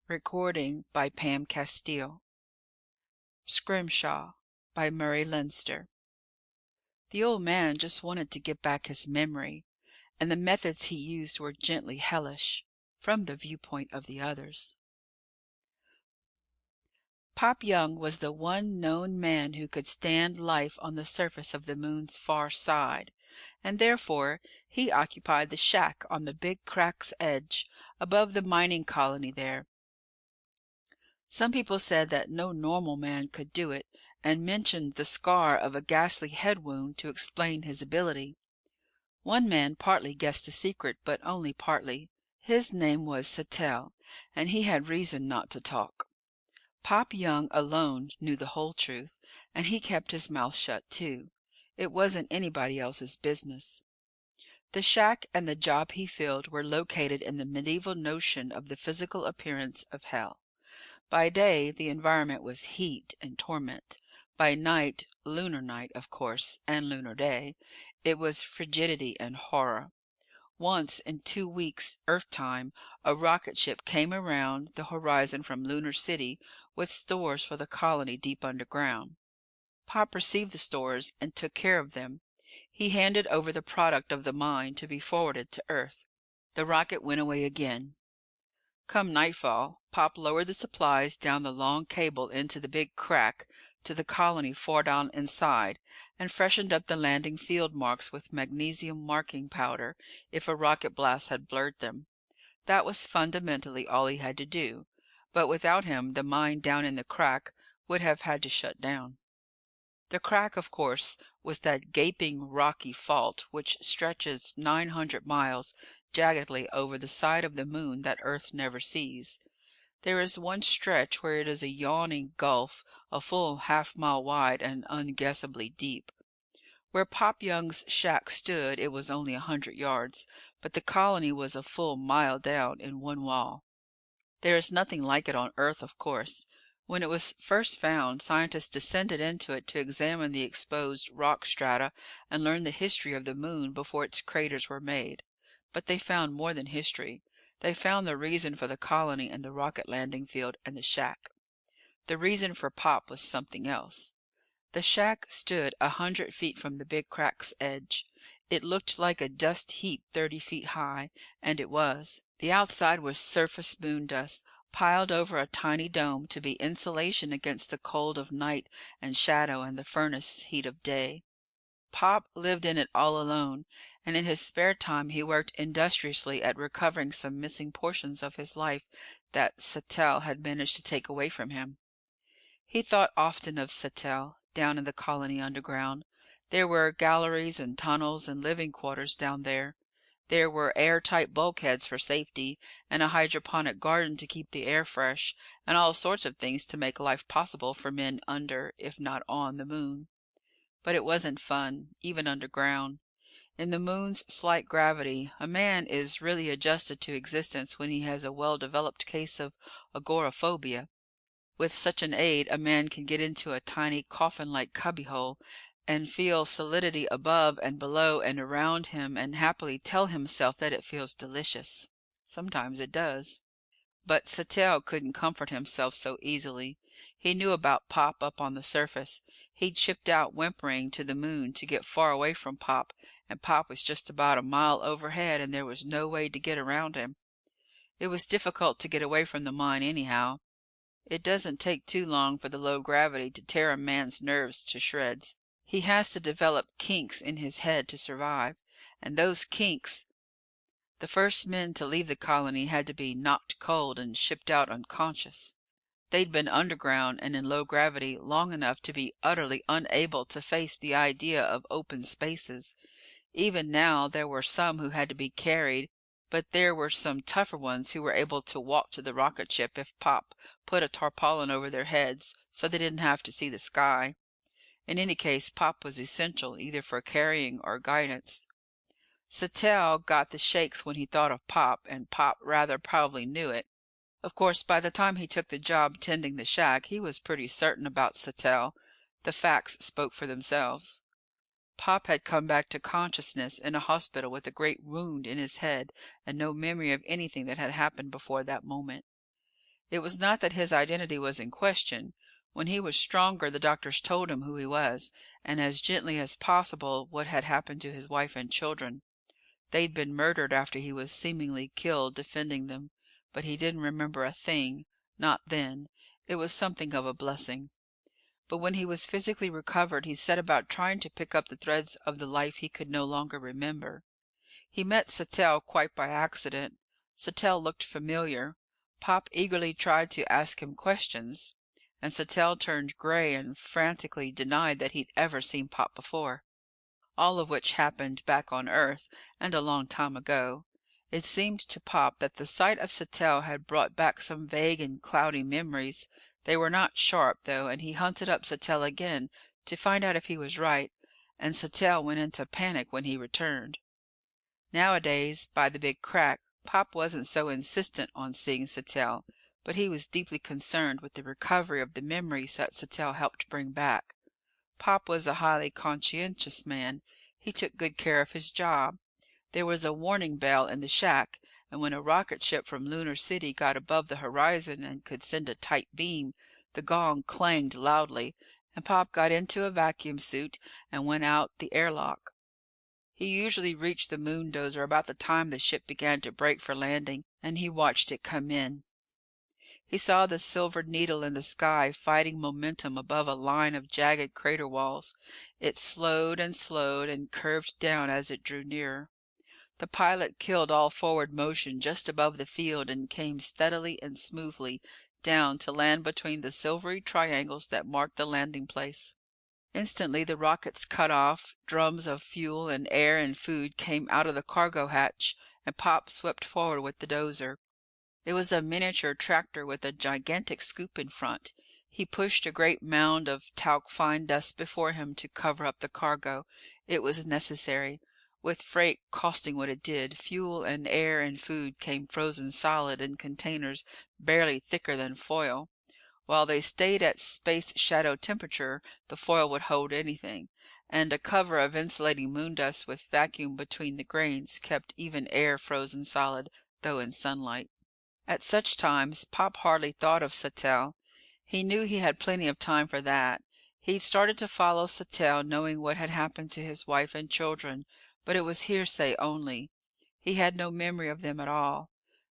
Recording by Pam Castile. Scrimshaw by Murray Leinster. The old man just wanted to get back his memory, and the methods he used were gently hellish, from the viewpoint of the others. Pop Young was the one known man who could stand life on the surface of the moon's far side, and therefore he occupied the shack on the big crack's edge, above the mining colony there. Some people said that no normal man could do it, and mentioned the scar of a ghastly head wound to explain his ability. One man partly guessed the secret, but only partly. His name was Sattell, and he had reason not to talk. Pop Young alone knew the whole truth, and he kept his mouth shut too. It wasn't anybody else's business. The shack and the job he filled were located in the medieval notion of the physical appearance of hell. By day, the environment was heat and torment. By night, lunar night, of course, and lunar day, it was frigidity and horror. Once in 2 weeks, Earth time, a rocket ship came around the horizon from Lunar City with stores for the colony deep underground. Pop received the stores and took care of them. He handed over the product of the mine to be forwarded to Earth. The rocket went away again. Come nightfall, Pop lowered the supplies down the long cable into the big crack to the colony far down inside, and freshened up the landing field marks with magnesium marking powder if a rocket blast had blurred them. That was fundamentally all he had to do, but without him the mine down in the crack would have had to shut down. The crack, of course, was that gaping rocky fault which stretches 900 miles jaggedly over the side of the moon that Earth never sees. There is one stretch where it is a yawning gulf a full half-mile wide and unguessably deep. Where Pop Young's shack stood it was only 100 yards, but the colony was a full mile down in one wall. There is nothing like it on Earth, of course. When it was first found, scientists descended into it to examine the exposed rock strata and learn the history of the moon before its craters were made. But they found more than history. They found the reason for the colony and the rocket landing field and the shack. The reason for Pop was something else. The shack stood 100 feet from the big crack's edge. It looked like a dust heap 30 feet high, and it was. The outside was surface moon dust, piled over a tiny dome to be insulation against the cold of night and shadow and the furnace heat of day. Pop lived in it all alone, and in his spare time he worked industriously at recovering some missing portions of his life that Sattell had managed to take away from him. He thought often of Sattell, down in the colony underground. There were galleries and tunnels and living quarters down there. There were airtight bulkheads for safety, and a hydroponic garden to keep the air fresh, and all sorts of things to make life possible for men under, if not on, the moon. But it wasn't fun, even underground. In the moon's slight gravity, a man is really adjusted to existence when he has a well-developed case of agoraphobia. With such an aid, a man can get into a tiny coffin-like cubbyhole and feel solidity above and below and around him and happily tell himself that it feels delicious. Sometimes it does. But Sattell couldn't comfort himself so easily. He knew about Pop up on the surface. He'd shipped out whimpering to the moon to get far away from Pop, and Pop was just about a mile overhead and there was no way to get around him. It was difficult to get away from the mine anyhow. It doesn't take too long for the low gravity to tear a man's nerves to shreds. He has to develop kinks in his head to survive, and those kinks. The first men to leave the colony had to be knocked cold and shipped out unconscious. They'd been underground and in low gravity long enough to be utterly unable to face the idea of open spaces. Even now there were some who had to be carried, but there were some tougher ones who were able to walk to the rocket ship if Pop put a tarpaulin over their heads so they didn't have to see the sky. In any case, Pop was essential either for carrying or guidance. Sattell got the shakes when he thought of Pop, and Pop rather probably knew it. Of course, by the time he took the job tending the shack, he was pretty certain about Sattell. The facts spoke for themselves. Pop had come back to consciousness in a hospital with a great wound in his head and no memory of anything that had happened before that moment. It was not that his identity was in question. When he was stronger, the doctors told him who he was, and as gently as possible what had happened to his wife and children. They'd been murdered after he was seemingly killed defending them, but he didn't remember a thing, not then. It was something of a blessing. But when he was physically recovered, he set about trying to pick up the threads of the life he could no longer remember. He met Sattell quite by accident. Sattell looked familiar. Pop eagerly tried to ask him questions, and Sattell turned gray and frantically denied that he'd ever seen Pop before. All of which happened back on Earth, and a long time ago. It seemed to Pop that the sight of Sattell had brought back some vague and cloudy memories. They were not sharp, though, and he hunted up Sattell again to find out if he was right, and Sattell went into panic when he returned. Nowadays, by the big crack, Pop wasn't so insistent on seeing Sattell, but he was deeply concerned with the recovery of the memories that Sattell helped bring back. Pop was a highly conscientious man. He took good care of his job. There was a warning bell in the shack, and when a rocket ship from Lunar City got above the horizon and could send a tight beam, the gong clanged loudly, and Pop got into a vacuum suit and went out the airlock. He usually reached the moon dozer about the time the ship began to brake for landing, and he watched it come in. He saw the silvered needle in the sky fighting momentum above a line of jagged crater walls. It slowed and curved down as it drew nearer. The pilot killed all forward motion just above the field and came steadily and smoothly down to land between the silvery triangles that marked the landing place. Instantly the rockets cut off, drums of fuel and air and food came out of the cargo hatch, and Pop swept forward with the dozer. It was a miniature tractor with a gigantic scoop in front. He pushed a great mound of talc fine dust before him to cover up the cargo. It was necessary. With freight costing what it did, fuel and air and food came frozen solid in containers barely thicker than foil. While they stayed at space shadow temperature, the foil would hold anything, and a cover of insulating moon dust with vacuum between the grains kept even air frozen solid, though in sunlight. At such times, Pop hardly thought of Sattell. He knew he had plenty of time for that. He'd started to follow Sattell knowing what had happened to his wife and children, but it was hearsay only. He had no memory of them at all.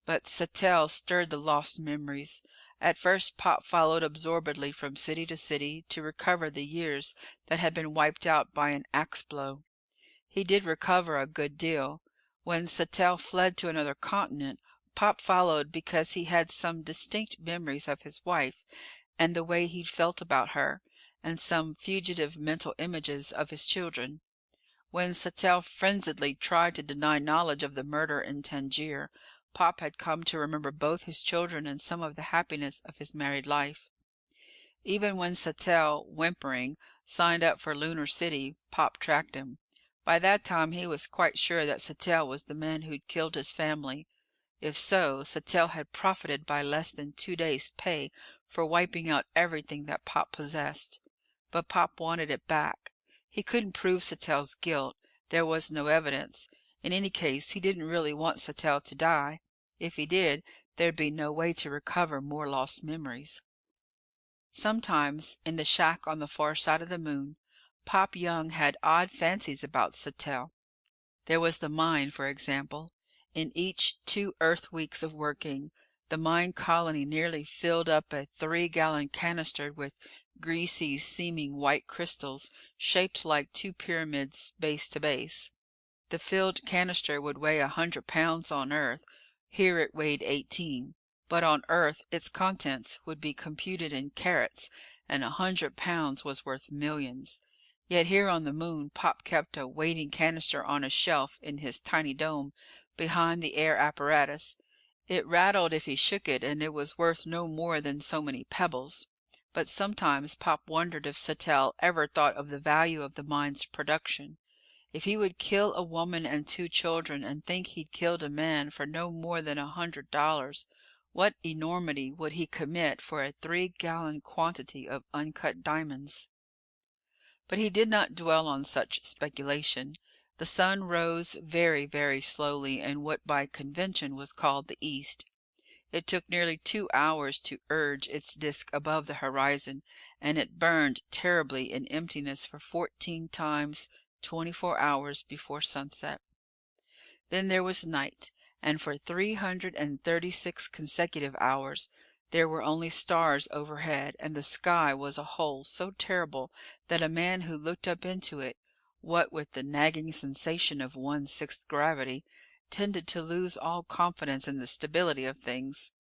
But Sattell stirred the lost memories. At first Pop followed absorbedly from city to city to recover the years that had been wiped out by an axe blow. He did recover a good deal. When Sattell fled to another continent, Pop followed because he had some distinct memories of his wife and the way he'd felt about her, and some fugitive mental images of his children. When Sattell frenziedly tried to deny knowledge of the murder in Tangier, Pop had come to remember both his children and some of the happiness of his married life. Even when Sattell, whimpering, signed up for Lunar City, Pop tracked him. By that time he was quite sure that Sattell was the man who'd killed his family. If so, Sattell had profited by less than 2 days' pay for wiping out everything that Pop possessed. But Pop wanted it back. He couldn't prove Sattell's guilt. There was no evidence. In any case, he didn't really want Sattell to die. If he did, there'd be no way to recover more lost memories. Sometimes, in the shack on the far side of the moon, Pop Young had odd fancies about Sattell. There was the mine, for example. In each 2 Earth weeks of working, the mine colony nearly filled up a 3-gallon canister with greasy seeming white crystals shaped like 2 pyramids base to base. The filled canister would weigh 100 pounds on Earth. Here it weighed 18. But on Earth its contents would be computed in carats, and 100 pounds was worth millions. Yet here on the moon Pop kept a waiting canister on a shelf in his tiny dome behind the air apparatus. It rattled if he shook it, and it was worth no more than so many pebbles. But sometimes Pop wondered if Sattell ever thought of the value of the mine's production. If he would kill a woman and 2 children and think he'd killed a man for no more than $100, what enormity would he commit for a 3-gallon quantity of uncut diamonds? But he did not dwell on such speculation. The sun rose very, very slowly in what by convention was called the east. It took nearly 2 hours to urge its disk above the horizon, and it burned terribly in emptiness for 14 times 24 hours before sunset. Then there was night, and for 336 consecutive hours there were only stars overhead, and the sky was a hole so terrible that a man who looked up into it, what with the nagging sensation of 1/6 gravity, tended to lose all confidence in the stability of things.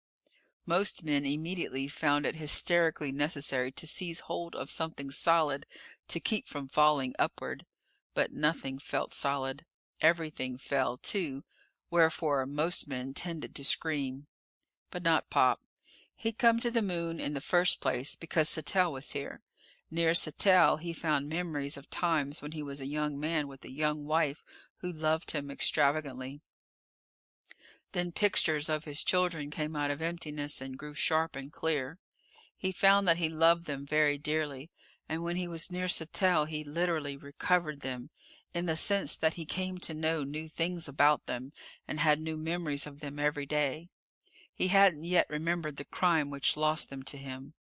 Most men immediately found it hysterically necessary to seize hold of something solid to keep from falling upward. But nothing felt solid. Everything fell, too, wherefore most men tended to scream. But not Pop. He'd come to the moon in the first place because Sattell was here. Near Sattell he found memories of times when he was a young man with a young wife who loved him extravagantly. Then pictures of his children came out of emptiness and grew sharp and clear. He found that he loved them very dearly, and when he was near Sattell he literally recovered them, in the sense that he came to know new things about them and had new memories of them every day. He hadn't yet remembered the crime which lost them to him.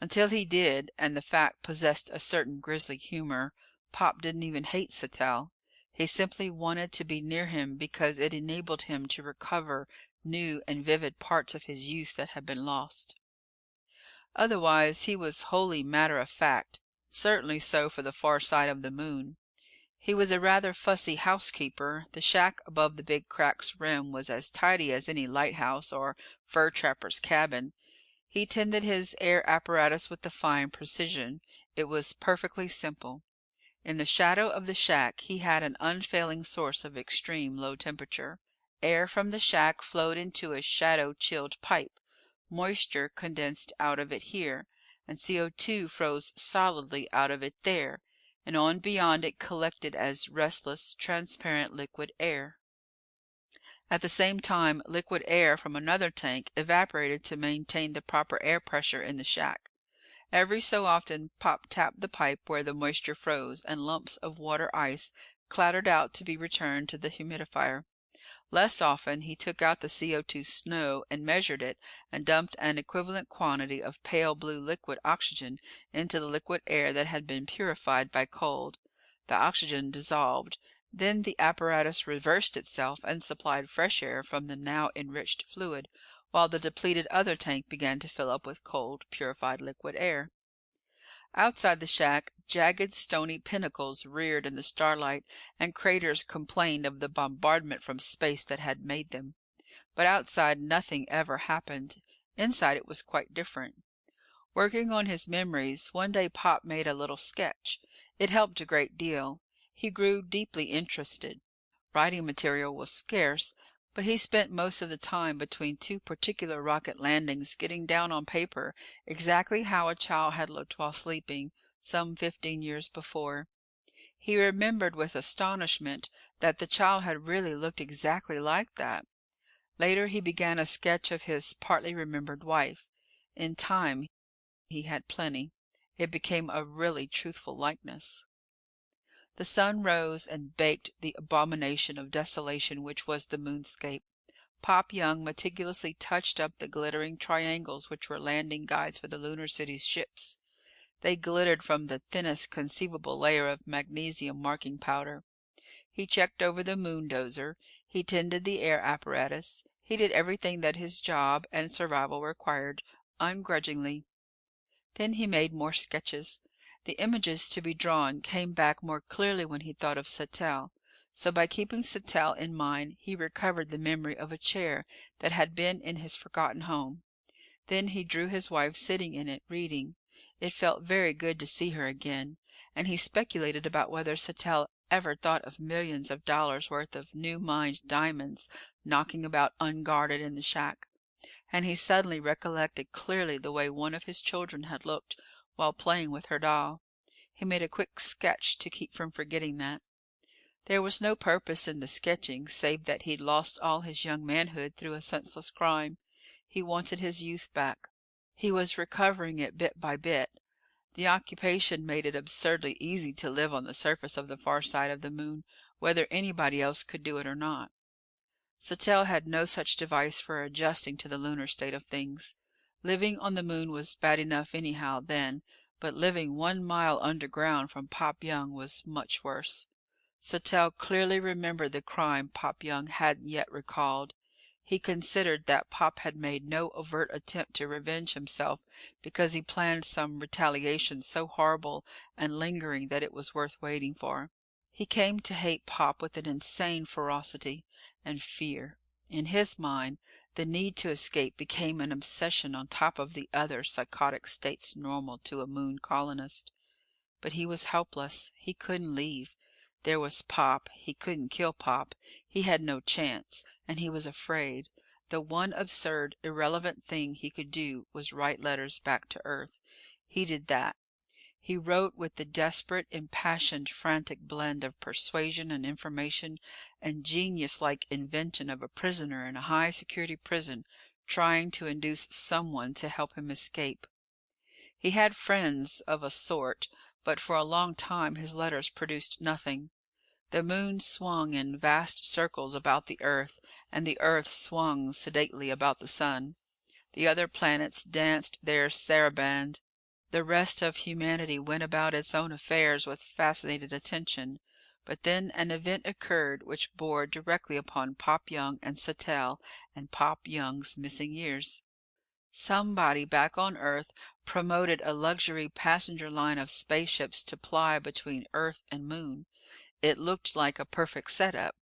Until he did, and the fact possessed a certain grisly humor, Pop didn't even hate Sattell. He simply wanted to be near him because it enabled him to recover new and vivid parts of his youth that had been lost. Otherwise, he was wholly matter of fact, certainly so for the far side of the moon. He was a rather fussy housekeeper. The shack above the Big Crack's rim was as tidy as any lighthouse or fur trapper's cabin. He tended his air apparatus with a fine precision. It was perfectly simple. In the shadow of the shack he had an unfailing source of extreme low temperature. Air from the shack flowed into a shadow-chilled pipe. Moisture condensed out of it here, and CO2 froze solidly out of it there, and on beyond it collected as restless, transparent liquid air. At the same time, liquid air from another tank evaporated to maintain the proper air pressure in the shack. Every so often Pop tapped the pipe where the moisture froze, and lumps of water ice clattered out to be returned to the humidifier. Less often he took out the CO2 snow and measured it and dumped an equivalent quantity of pale blue liquid oxygen into the liquid air that had been purified by cold. The oxygen dissolved. Then the apparatus reversed itself and supplied fresh air from the now enriched fluid, while the depleted other tank began to fill up with cold, purified liquid air. Outside the shack, jagged, stony pinnacles reared in the starlight, and craters complained of the bombardment from space that had made them. But outside nothing ever happened. Inside it was quite different. Working on his memories, one day Pop made a little sketch. It helped a great deal. He grew deeply interested. Writing material was scarce, but he spent most of the time between two particular rocket landings getting down on paper exactly how a child had looked while sleeping, some 15 years before. He remembered with astonishment that the child had really looked exactly like that. Later he began a sketch of his partly remembered wife. In time he had plenty. It became a really truthful likeness. The sun rose and baked the abomination of desolation which was the moonscape. Pop Young meticulously touched up the glittering triangles which were landing guides for the Lunar City's ships. They glittered from the thinnest conceivable layer of magnesium marking powder. He checked over the moon dozer. He tended the air apparatus. He did everything that his job and survival required, ungrudgingly. Then he made more sketches. The images to be drawn came back more clearly when he thought of Sattell. So by keeping Sattell in mind, he recovered the memory of a chair that had been in his forgotten home. Then he drew his wife sitting in it, reading. It felt very good to see her again, and he speculated about whether Sattell ever thought of millions of dollars worth of new-mined diamonds knocking about unguarded in the shack. And he suddenly recollected clearly the way one of his children had looked while playing with her doll. He made a quick sketch to keep from forgetting that. There was no purpose in the sketching, save that he'd lost all his young manhood through a senseless crime. He wanted his youth back. He was recovering it bit by bit. The occupation made it absurdly easy to live on the surface of the far side of the moon, whether anybody else could do it or not. Satell had no such device for adjusting to the lunar state of things. Living on the moon was bad enough anyhow then, but living 1 mile underground from Pop Young was much worse. Satell clearly remembered the crime Pop Young hadn't yet recalled. He considered that Pop had made no overt attempt to revenge himself because he planned some retaliation so horrible and lingering that it was worth waiting for. He came to hate Pop with an insane ferocity and fear. In his mind, the need to escape became an obsession on top of the other psychotic states normal to a moon colonist. But he was helpless. He couldn't leave. There was Pop. He couldn't kill Pop. He had no chance. And he was afraid. The one absurd, irrelevant thing he could do was write letters back to Earth. He did that. He wrote with the desperate, impassioned, frantic blend of persuasion and information and genius-like invention of a prisoner in a high-security prison trying to induce someone to help him escape. He had friends of a sort, but for a long time his letters produced nothing. The moon swung in vast circles about the earth, and the earth swung sedately about the sun. The other planets danced their saraband. The rest of humanity went about its own affairs with fascinated attention. But then an event occurred which bore directly upon Pop Young and Satell and Pop Young's missing years. Somebody back on Earth promoted a luxury passenger line of spaceships to ply between Earth and Moon. It looked like a perfect setup.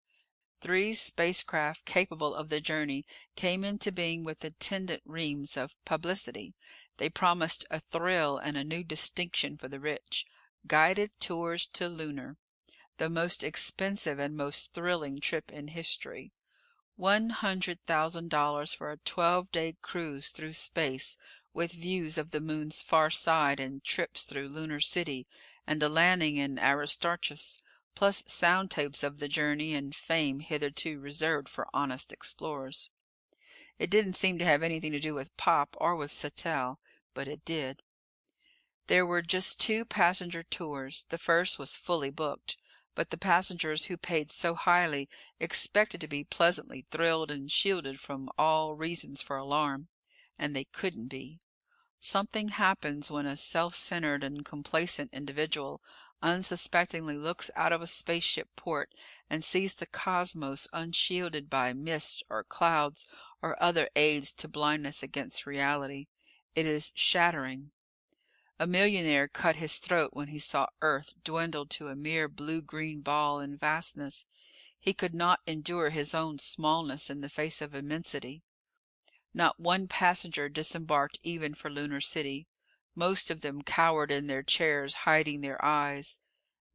3 spacecraft capable of the journey came into being with attendant reams of publicity. They promised a thrill and a new distinction for the rich. Guided tours to Lunar. The most expensive and most thrilling trip in history. $100,000 for a 12-day cruise through space, with views of the moon's far side and trips through Lunar City and a landing in Aristarchus, plus sound tapes of the journey and fame hitherto reserved for honest explorers. It didn't seem to have anything to do with Pop or with Satell, but it did. There were just 2 passenger tours. The first was fully booked, but the passengers who paid so highly expected to be pleasantly thrilled and shielded from all reasons for alarm, and they couldn't be. Something happens when a self-centered and complacent individual unsuspectingly looks out of a spaceship port and sees the cosmos unshielded by mist or clouds or other aids to blindness against reality. It is shattering. A millionaire cut his throat when he saw Earth dwindle to a mere blue-green ball in vastness. He could not endure his own smallness in the face of immensity. Not one passenger disembarked even for Lunar City. Most of them cowered in their chairs, hiding their eyes.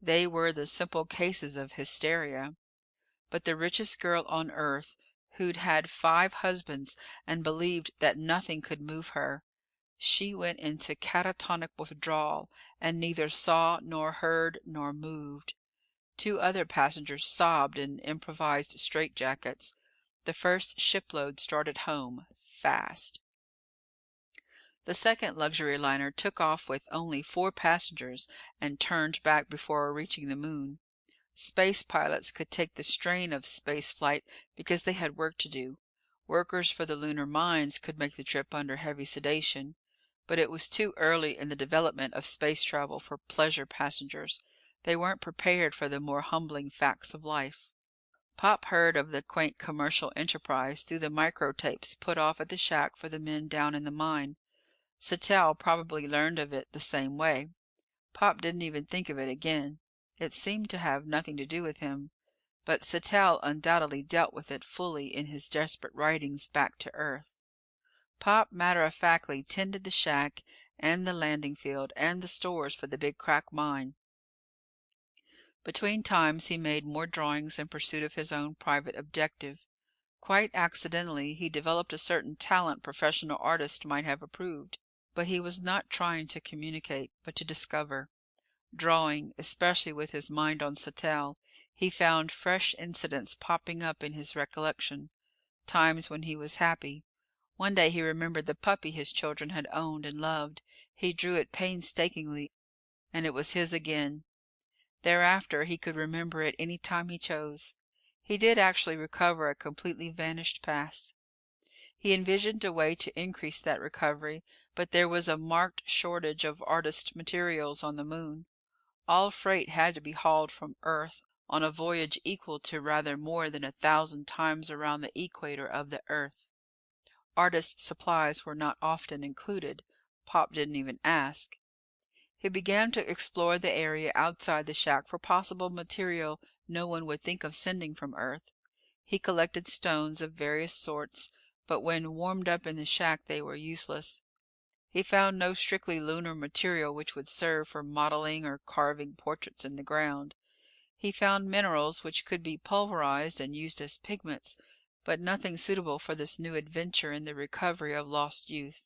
They were the simple cases of hysteria. But the richest girl on Earth, who'd had 5 husbands and believed that nothing could move her, she went into catatonic withdrawal and neither saw nor heard nor moved. 2 other passengers sobbed in improvised straitjackets. The first shipload started home, fast. The second luxury liner took off with only 4 passengers and turned back before reaching the moon. Space pilots could take the strain of space flight because they had work to do. Workers for the lunar mines could make the trip under heavy sedation. But it was too early in the development of space travel for pleasure passengers. They weren't prepared for the more humbling facts of life. Pop heard of the quaint commercial enterprise through the microtapes put off at the shack for the men down in the mine. Satell probably learned of it the same way. Pop didn't even think of it again. It seemed to have nothing to do with him. But Satell undoubtedly dealt with it fully in his desperate writings back to Earth. Pop matter-of-factly tended the shack and the landing field and the stores for the Big Crack mine. Between times he made more drawings in pursuit of his own private objective. Quite accidentally, he developed a certain talent professional artists might have approved. But he was not trying to communicate, but to discover. Drawing, especially with his mind on Satell, he found fresh incidents popping up in his recollection. Times when he was happy. One day he remembered the puppy his children had owned and loved. He drew it painstakingly, and it was his again. Thereafter he could remember it any time he chose. He did actually recover a completely vanished past. He envisioned a way to increase that recovery, but there was a marked shortage of artist materials on the moon. All freight had to be hauled from Earth on a voyage equal to rather more than 1,000 times around the equator of the Earth. Artist supplies were not often included. Pop didn't even ask. He began to explore the area outside the shack for possible material no one would think of sending from Earth. He collected stones of various sorts, but when warmed up in the shack they were useless. He found no strictly lunar material which would serve for modeling or carving portraits in the ground. He found minerals which could be pulverized and used as pigments, but nothing suitable for this new adventure in the recovery of lost youth.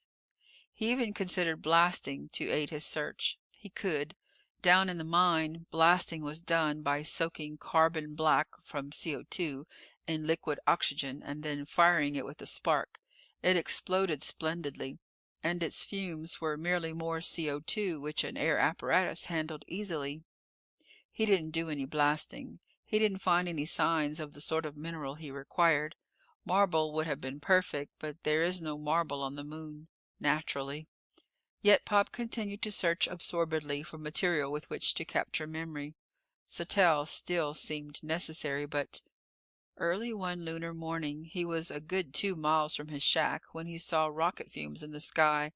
He even considered blasting to aid his search. He could. Down in the mine, blasting was done by soaking carbon black from CO2 in liquid oxygen and then firing it with a spark. It exploded splendidly, and its fumes were merely more CO2 which an air apparatus handled easily. He didn't do any blasting. He didn't find any signs of the sort of mineral he required. Marble would have been perfect, but there is no marble on the moon, naturally. Yet Pop continued to search absorbedly for material with which to capture memory. Satel still seemed necessary, but early one lunar morning he was a good 2 miles from his shack when he saw rocket fumes in the sky.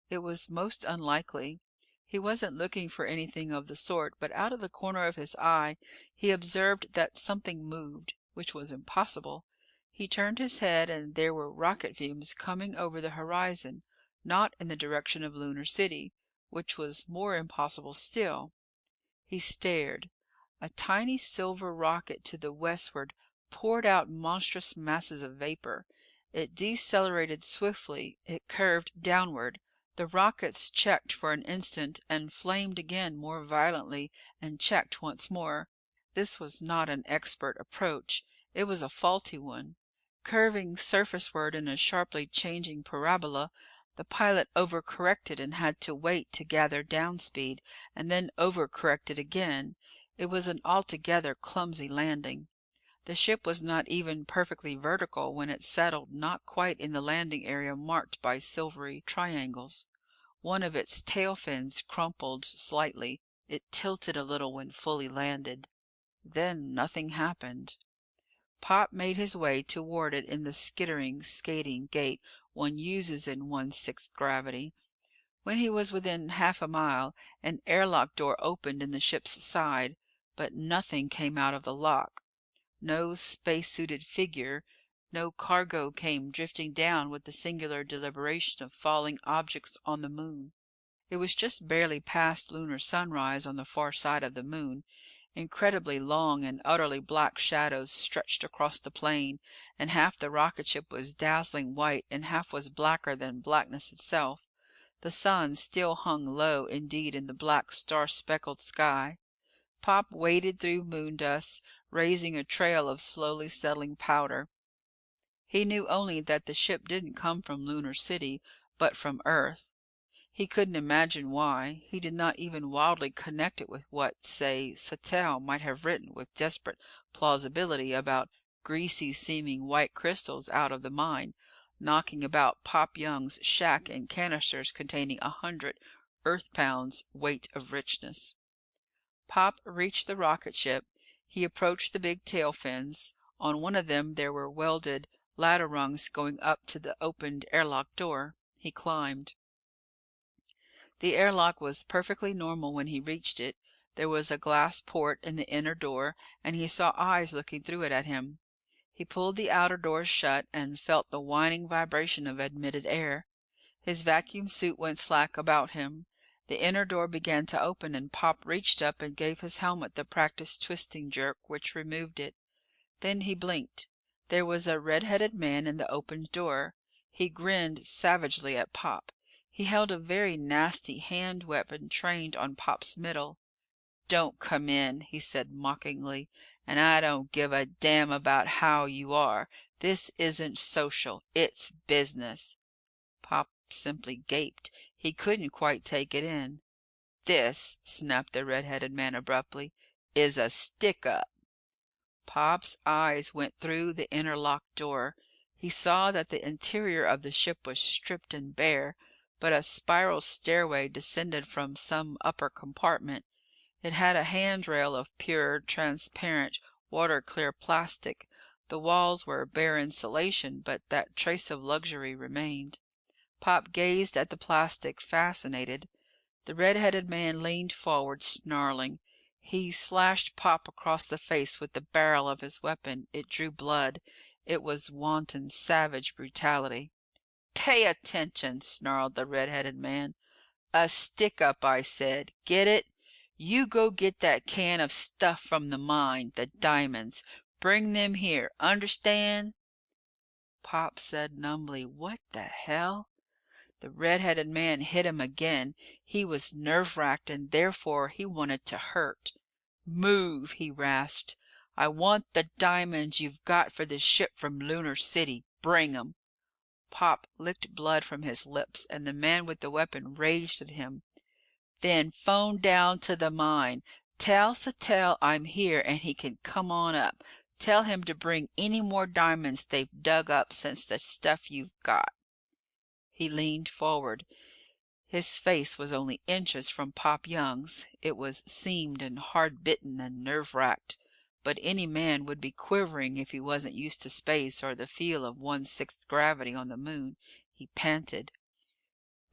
It was most unlikely. He wasn't looking for anything of the sort, but out of the corner of his eye he observed that something moved, which was impossible. He turned his head and there were rocket fumes coming over the horizon, not in the direction of Lunar City, which was more impossible still. He stared. A tiny silver rocket to the westward poured out monstrous masses of vapor. It decelerated swiftly. It curved downward. The rockets checked for an instant and flamed again more violently and checked once more. This was not an expert approach. It was a faulty one. Curving surfaceward in a sharply changing parabola, the pilot overcorrected and had to wait to gather down speed, and then overcorrected again. It was an altogether clumsy landing. The ship was not even perfectly vertical when it settled not quite in the landing area marked by silvery triangles. One of its tail fins crumpled slightly. It tilted a little when fully landed. Then nothing happened. Pop made his way toward it in the skittering, skating gait one uses in 1/6 gravity. When he was within half a mile, an airlock door opened in the ship's side, but nothing came out of the lock. No space-suited figure, no cargo came drifting down with the singular deliberation of falling objects on the moon. It was just barely past lunar sunrise on the far side of the moon. Incredibly long and utterly black shadows stretched across the plain, and half the rocket ship was dazzling white and half was blacker than blackness itself. The sun still hung low indeed in the black star-speckled sky. Pop waded through moon dust, raising a trail of slowly settling powder. He knew only that the ship didn't come from Lunar City, but from Earth. He couldn't imagine why. He did not even wildly connect it with what, say, Satel might have written with desperate plausibility about greasy-seeming white crystals out of the mine, knocking about Pop Young's shack in canisters containing 100 Earth pounds weight of richness. Pop reached the rocket ship. He approached the big tail fins. On one of them there were welded ladder rungs going up to the opened airlock door. He climbed. The airlock was perfectly normal when he reached it. There was a glass port in the inner door, and he saw eyes looking through it at him. He pulled the outer doors shut and felt the whining vibration of admitted air. His vacuum suit went slack about him. The inner door began to open, and Pop reached up and gave his helmet the practiced twisting jerk which removed it. Then he blinked. There was a red-headed man in the opened door. He grinned savagely at Pop. He held a very nasty hand weapon trained on Pop's middle. "Don't come in," he said mockingly, "and I don't give a damn about how you are. This isn't social. It's business." Pop simply gaped. He couldn't quite take it in. "This," snapped the red-headed man abruptly, "is a stick-up." Pop's eyes went through the interlocked door. He saw that the interior of the ship was stripped and bare, but a spiral stairway descended from some upper compartment. It had a handrail of pure, transparent, water-clear plastic. The walls were bare insulation, but that trace of luxury remained. Pop gazed at the plastic, fascinated. The red-headed man leaned forward, snarling. He slashed Pop across the face with the barrel of his weapon. It drew blood. It was wanton, savage brutality. "Pay attention!" snarled the red-headed man. "A stick-up, I said. Get it? You go get that can of stuff from the mine, the diamonds. Bring them here. Understand?" Pop said numbly, "What the hell?" The red-headed man hit him again. He was nerve-racked and therefore he wanted to hurt. "Move!" he rasped. "I want the diamonds you've got for the ship from Lunar City. Bring 'em!" Pop licked blood from his lips, and the man with the weapon raged at him. "Then phone down to the mine. Tell Sattell I'm here and he can come on up. Tell him to bring any more diamonds they've dug up since the stuff you've got." He leaned forward. His face was only inches from Pop Young's. It was seamed and hard-bitten and nerve-racked, but any man would be quivering if he wasn't used to space or the feel of 1/6 gravity on the moon. He panted.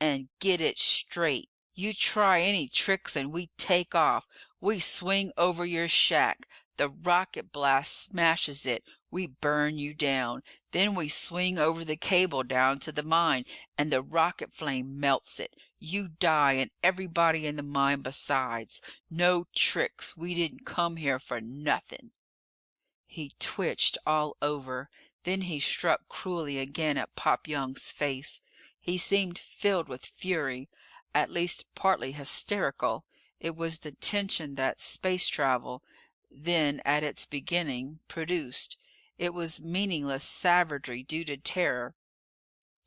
"And get it straight. You try any tricks and we take off. We swing over your shack. The rocket blast smashes it. We burn you down. Then we swing over the cable down to the mine and the rocket flame melts it. You die and everybody in the mine besides. No tricks. We didn't come here for nothing." He twitched all over. Then he struck cruelly again at Pop Young's face. He seemed filled with fury, at least partly hysterical. It was the tension that space travel, then at its beginning, produced. It was meaningless savagery due to terror.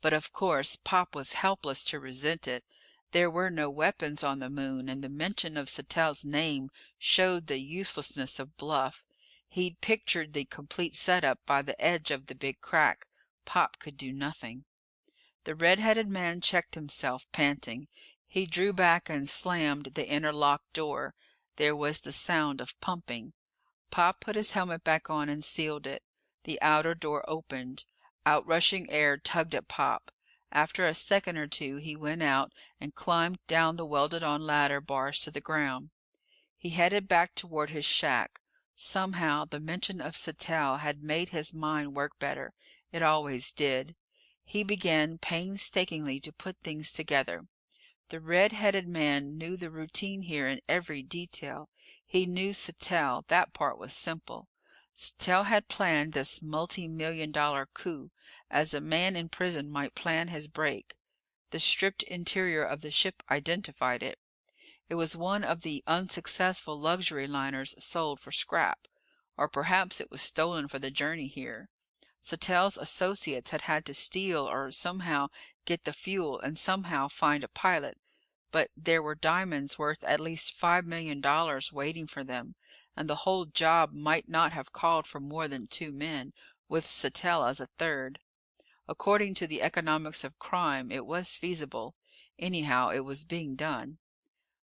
But of course Pop was helpless to resent it. There were no weapons on the moon, and the mention of Sattell's name showed the uselessness of bluff. He'd pictured the complete setup by the edge of the big crack. Pop could do nothing. The red-headed man checked himself, panting. He drew back and slammed the interlocked door. There was the sound of pumping. Pop put his helmet back on and sealed it. The outer door opened. Outrushing air tugged at Pop. After a second or two, he went out and climbed down the welded-on ladder bars to the ground. He headed back toward his shack. Somehow, the mention of Sattell had made his mind work better. It always did. He began painstakingly to put things together. The red-headed man knew the routine here in every detail. He knew Sattell. That part was simple. Sattell had planned this multi-million-dollar coup, as a man in prison might plan his break. The stripped interior of the ship identified it. It was one of the unsuccessful luxury liners sold for scrap. Or perhaps it was stolen for the journey here. Sattell's associates had had to steal or somehow get the fuel and somehow find a pilot. But there were diamonds worth at least $5 million waiting for them, and the whole job might not have called for more than 2 men, with Sattell as a third. According to the economics of crime, it was feasible. Anyhow, it was being done.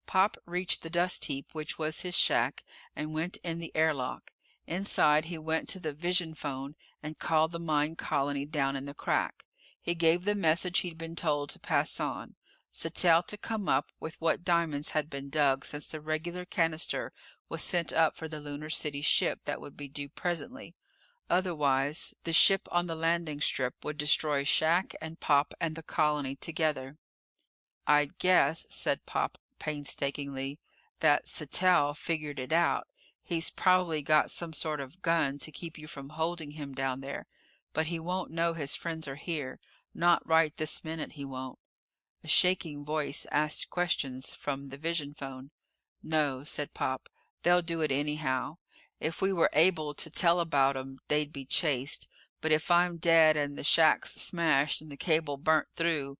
Pop reached the dust heap, which was his shack, and went in the airlock. Inside, he went to the vision phone and called the mine colony down in the crack. He gave the message he'd been told to pass on. Sattell to come up with what diamonds had been dug since the regular canister was sent up for the Lunar City ship that would be due presently. Otherwise, the ship on the landing strip would destroy Shack and Pop and the colony together. "I'd guess," said Pop painstakingly, "that Sattell figured it out. He's probably got some sort of gun to keep you from holding him down there. But he won't know his friends are here. Not right this minute, he won't." A shaking voice asked questions from the vision phone. "No," said Pop. "They'll do it anyhow. If we were able to tell about 'em, they'd be chased. But if I'm dead and the shack's smashed and the cable burnt through,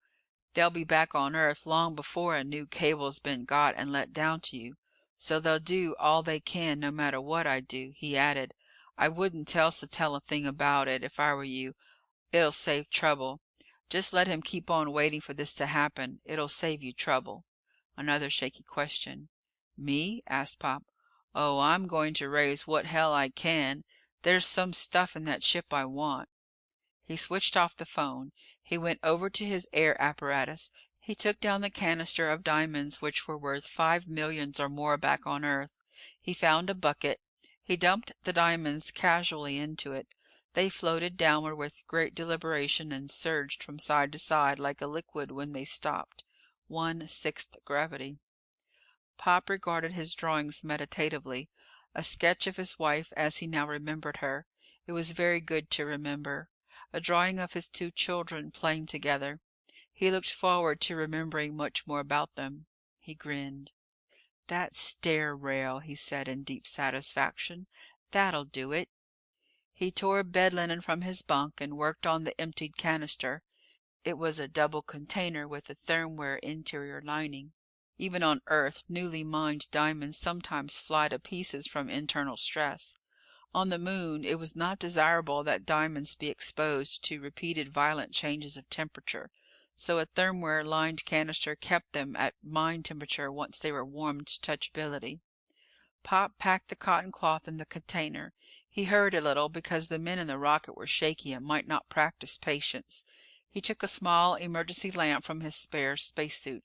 they'll be back on Earth long before a new cable's been got and let down to you. So they'll do all they can no matter what I do." He added, I wouldn't tell Sattell a thing about it if I were you. It'll save trouble. Just let him keep on waiting for this to happen. It'll save you trouble." Another shaky question. "Me?" asked Pop. "Oh, I'm going to raise what hell I can. There's some stuff in that ship I want." He switched off the phone. He went over to his air apparatus. He took down the canister of diamonds which were worth 5 millions or more back on Earth. He found a bucket. He dumped the diamonds casually into it. They floated downward with great deliberation and surged from side to side like a liquid when they stopped. 1/6 gravity. Pop regarded his drawings meditatively. A sketch of his wife as he now remembered her. It was very good to remember. A drawing of his two children playing together. He looked forward to remembering much more about them. He grinned. "That stair rail," he said in deep satisfaction. "That'll do it." He tore bed linen from his bunk and worked on the emptied canister. It was a double container with a thermware interior lining. Even on Earth, newly mined diamonds sometimes fly to pieces from internal stress. On the Moon, it was not desirable that diamonds be exposed to repeated violent changes of temperature, so a thermware lined canister kept them at mine temperature once they were warmed to touchability. Pop packed the cotton cloth in the container. He hurried a little because the men in the rocket were shaky and might not practice patience. He took a small emergency lamp from his spare spacesuit.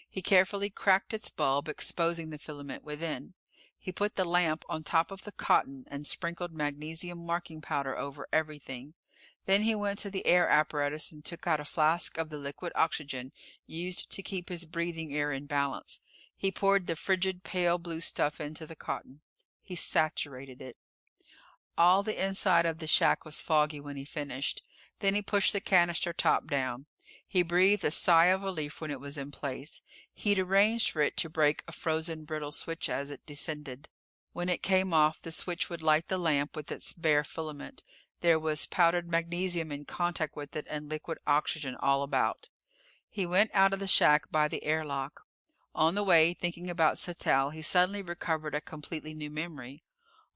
He carefully cracked its bulb, exposing the filament within. He put the lamp on top of the cotton and sprinkled magnesium marking powder over everything. Then he went to the air apparatus and took out a flask of the liquid oxygen used to keep his breathing air in balance. He poured the frigid, pale blue stuff into the cotton. He saturated it. All the inside of the shack was foggy when he finished. Then he pushed the canister top down. He breathed a sigh of relief when it was in place. He'd arranged for it to break a frozen brittle switch as it descended. When it came off, the switch would light the lamp with its bare filament. There was powdered magnesium in contact with it and liquid oxygen all about. He went out of the shack by the airlock. On the way, thinking about Sattell, he suddenly recovered a completely new memory.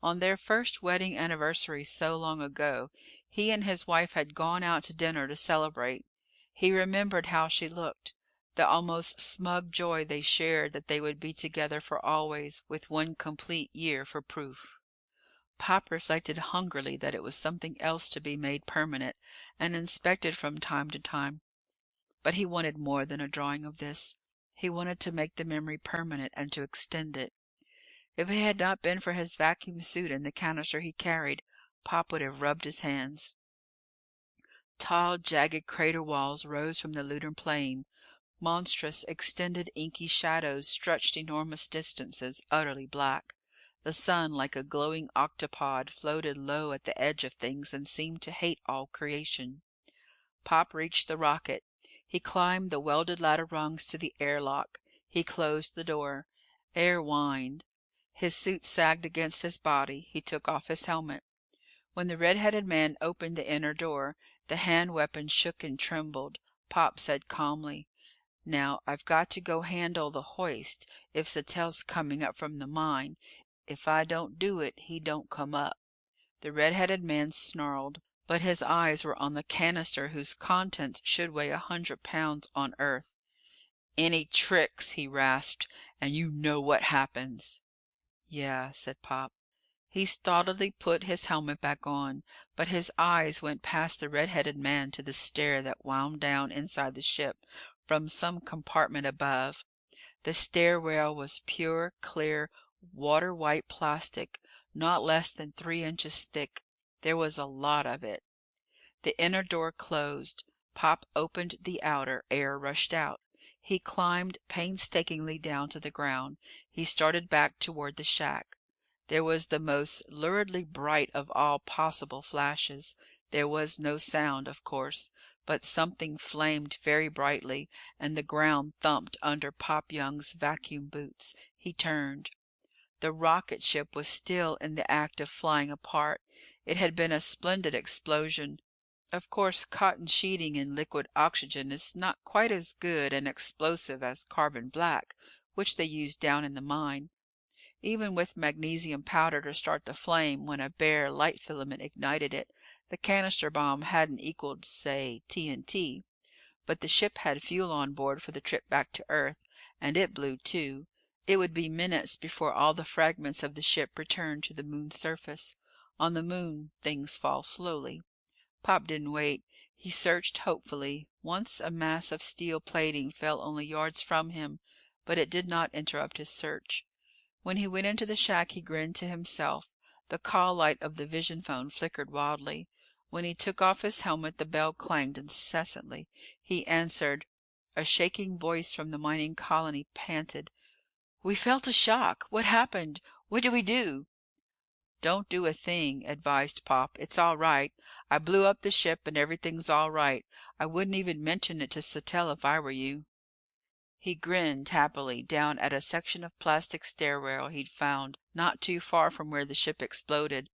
On their first wedding anniversary so long ago, he and his wife had gone out to dinner to celebrate. He remembered how she looked, the almost smug joy they shared that they would be together for always, with one complete year for proof. Pop reflected hungrily that it was something else to be made permanent and inspected from time to time. But he wanted more than a drawing of this. He wanted to make the memory permanent and to extend it. If it had not been for his vacuum suit and the canister he carried, Pop would have rubbed his hands. Tall, jagged crater walls rose from the lunar plain. Monstrous, extended, inky shadows stretched enormous distances, utterly black. The sun, like a glowing octopod, floated low at the edge of things and seemed to hate all creation. Pop reached the rocket. He climbed the welded ladder rungs to the airlock. He closed the door. Air whined. His suit sagged against his body. He took off his helmet. When the red-headed man opened the inner door, the hand weapon shook and trembled. Pop said calmly, "Now, I've got to go handle the hoist if Sattell's coming up from the mine. If I don't do it, he don't come up." The red-headed man snarled, but his eyes were on the canister whose contents should weigh 100 pounds on Earth. "Any tricks," he rasped, "and you know what happens." "Yeah," said Pop. He stolidly put his helmet back on, but his eyes went past the red-headed man to the stair that wound down inside the ship from some compartment above. The stair rail was pure, clear, water-white plastic, not less than 3 inches thick. There was a lot of it. The inner door closed. Pop opened the outer. Air rushed out. He climbed painstakingly down to the ground. He started back toward the shack. There was the most luridly bright of all possible flashes. There was no sound, of course, but something flamed very brightly, and the ground thumped under Pop Young's vacuum boots. He turned. The rocket ship was still in the act of flying apart. It had been a splendid explosion. Of course, cotton sheeting in liquid oxygen is not quite as good and explosive as carbon black, which they used down in the mine. Even with magnesium powder to start the flame when a bare light filament ignited it, the canister bomb hadn't equaled, say, TNT. But the ship had fuel on board for the trip back to Earth, and it blew too. It would be minutes before all the fragments of the ship returned to the moon's surface. On the moon, things fall slowly. Pop didn't wait. He searched hopefully. Once a mass of steel plating fell only yards from him, but it did not interrupt his search. When he went into the shack, he grinned to himself. The call light of the vision phone flickered wildly. When he took off his helmet, the bell clanged incessantly. He answered. A shaking voice from the mining colony panted. "We felt a shock. What happened? What do we do?" "Don't do a thing," advised Pop. "It's all right. I blew up the ship and everything's all right. I wouldn't even mention it to Sattell if I were you." He grinned happily down at a section of plastic stairrail he'd found not too far from where the ship exploded.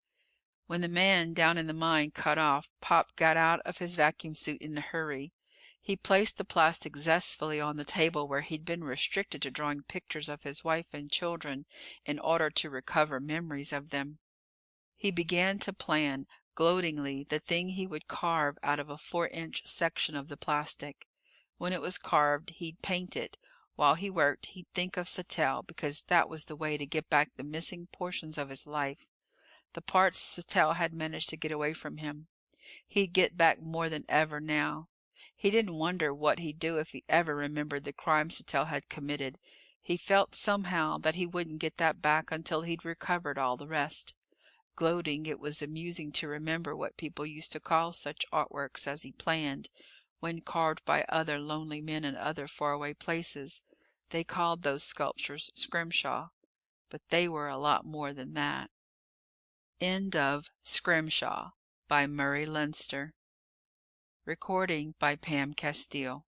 When the man down in the mine cut off, Pop got out of his vacuum suit in a hurry. He placed the plastic zestfully on the table where he'd been restricted to drawing pictures of his wife and children in order to recover memories of them. He began to plan, gloatingly, the thing he would carve out of a 4-inch section of the plastic. When it was carved, he'd paint it. While he worked, he'd think of Sattell, because that was the way to get back the missing portions of his life. The parts Sattell had managed to get away from him. He'd get back more than ever now. He didn't wonder what he'd do if he ever remembered the crime Sattell had committed. He felt somehow that he wouldn't get that back until he'd recovered all the rest. Gloating, it was amusing to remember what people used to call such artworks as he planned, when carved by other lonely men in other faraway places. They called those sculptures Scrimshaw, but they were a lot more than that. End of Scrimshaw by Murray Leinster. Recording by Pam Castile.